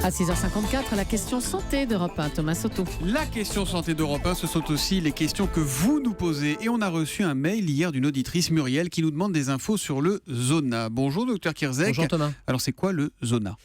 À 6h54, la question santé d'Europe 1, Thomas Soto. La question santé d'Europe 1, ce sont aussi les questions que vous nous posez. Et on a reçu un mail hier d'une auditrice, Muriel, qui nous demande des infos sur le zona. Bonjour, docteur Kirzek. Bonjour Thomas. Alors, c'est quoi le zona ?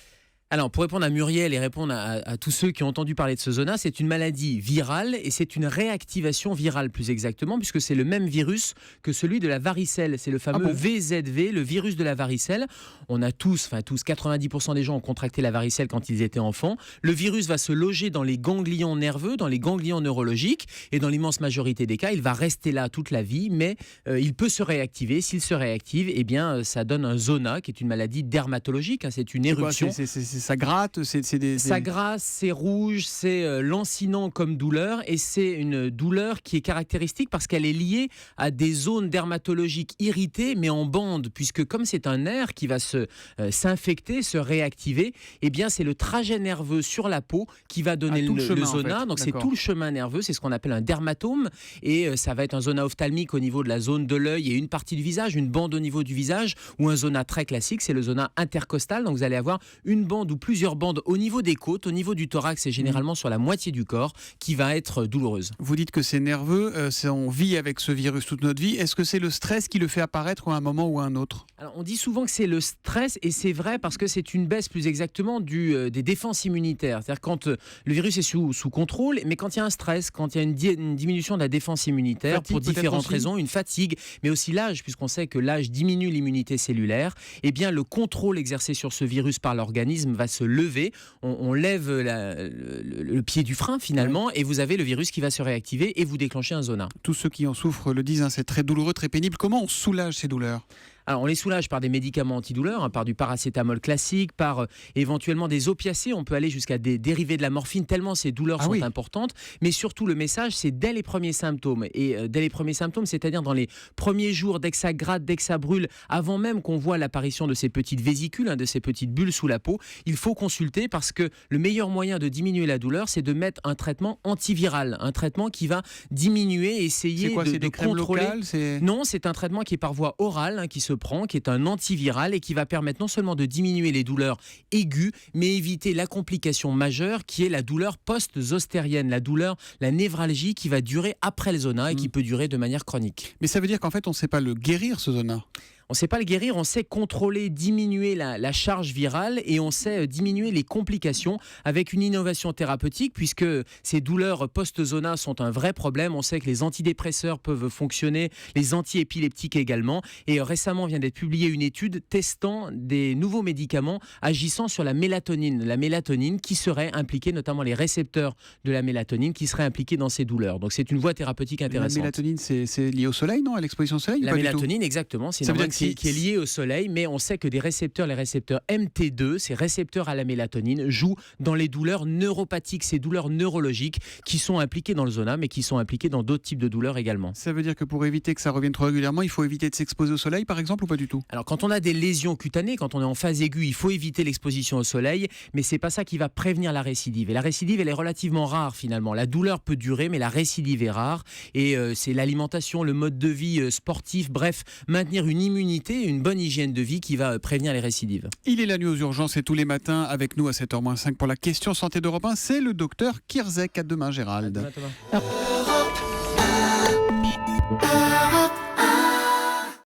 Alors, pour répondre à Muriel et répondre à tous ceux qui ont entendu parler de ce zona, c'est une maladie virale et c'est une réactivation virale plus exactement, puisque c'est le même virus que celui de la varicelle. C'est le fameux VZV, le virus de la varicelle. On a tous, 90% des gens ont contracté la varicelle quand ils étaient enfants. Le virus va se loger dans les ganglions nerveux, dans les ganglions neurologiques, et dans l'immense majorité des cas, il va rester là toute la vie, mais il peut se réactiver. S'il se réactive, eh bien, ça donne un zona, qui est une maladie dermatologique. C'est une éruption. Ça gratte, Ça gratte, c'est rouge, c'est lancinant comme douleur, et c'est une douleur qui est caractéristique parce qu'elle est liée à des zones dermatologiques irritées, mais en bande, puisque comme c'est un nerf qui va s'infecter, se réactiver, eh bien c'est le trajet nerveux sur la peau qui va donner le zona. En fait. Donc c'est tout le chemin nerveux, c'est ce qu'on appelle un dermatome, et ça va être un zona ophtalmique au niveau de la zone de l'œil et une partie du visage, une bande au niveau du visage, ou un zona très classique, c'est le zona intercostal. Donc vous allez avoir une bande ou plusieurs bandes au niveau des côtes, au niveau du thorax et généralement sur la moitié du corps qui va être douloureuse. Vous dites que c'est nerveux, on vit avec ce virus toute notre vie. Est-ce que c'est le stress qui le fait apparaître à un moment ou à un autre ? Alors, on dit souvent que c'est le stress, et c'est vrai parce que c'est une baisse plus exactement des défenses immunitaires. C'est-à-dire quand le virus est sous contrôle, mais quand il y a un stress, quand il y a une diminution de la défense immunitaire, fatigue, pour différentes raisons, une fatigue, mais aussi l'âge, puisqu'on sait que l'âge diminue l'immunité cellulaire, eh bien le contrôle exercé sur ce virus par l'organisme va se lever, on lève le pied du frein finalement, et vous avez le virus qui va se réactiver et vous déclencher un zona. Tous ceux qui en souffrent le disent, c'est très douloureux, très pénible. Comment on soulage ces douleurs ? Alors, on les soulage par des médicaments antidouleurs, par du paracétamol classique, par éventuellement des opiacés. On peut aller jusqu'à des dérivés de la morphine, tellement ces douleurs sont importantes. Mais surtout, le message, c'est dès les premiers symptômes. Et dès les premiers symptômes, c'est-à-dire dans les premiers jours, dès que ça gratte, dès que ça brûle, avant même qu'on voit l'apparition de ces petites vésicules, de ces petites bulles sous la peau, il faut consulter, parce que le meilleur moyen de diminuer la douleur, c'est de mettre un traitement antiviral, un traitement qui va diminuer, essayer de contrôler. Non, c'est un traitement qui est par voie orale, qui se prend, qui est un antiviral et qui va permettre non seulement de diminuer les douleurs aiguës, mais éviter la complication majeure qui est la douleur post-zostérienne, la névralgie qui va durer après le zona et qui peut durer de manière chronique. Mais ça veut dire qu'en fait, on ne sait pas le guérir, ce zona ? On ne sait pas le guérir, on sait contrôler, diminuer la charge virale, et on sait diminuer les complications avec une innovation thérapeutique, puisque ces douleurs post-zona sont un vrai problème. On sait que les antidépresseurs peuvent fonctionner, les antiépileptiques également, et récemment vient d'être publiée une étude testant des nouveaux médicaments agissant sur la mélatonine qui serait impliquée, notamment les récepteurs de la mélatonine qui seraient impliqués dans ces douleurs. Donc c'est une voie thérapeutique intéressante. La mélatonine, c'est lié au soleil, non ? À l'exposition au soleil ? La mélatonine, exactement, c'est une hormone qui est lié au soleil, mais on sait que les récepteurs MT2, ces récepteurs à la mélatonine, jouent dans les douleurs neuropathiques, ces douleurs neurologiques qui sont impliquées dans le zona, mais qui sont impliquées dans d'autres types de douleurs également. Ça veut dire que pour éviter que ça revienne trop régulièrement, il faut éviter de s'exposer au soleil, par exemple, ou pas du tout ? Alors, quand on a des lésions cutanées, quand on est en phase aiguë, il faut éviter l'exposition au soleil, mais c'est pas ça qui va prévenir la récidive. Et la récidive, elle est relativement rare finalement. La douleur peut durer, mais la récidive est rare. Et c'est l'alimentation, le mode de vie sportif, bref, maintenir une immunité, une bonne hygiène de vie qui va prévenir les récidives. Il est la nuit aux urgences et tous les matins avec nous à 7h-5 pour la question santé d'Europe 1. C'est le docteur Kirzek. À demain, Gérald. À demain, Thomas.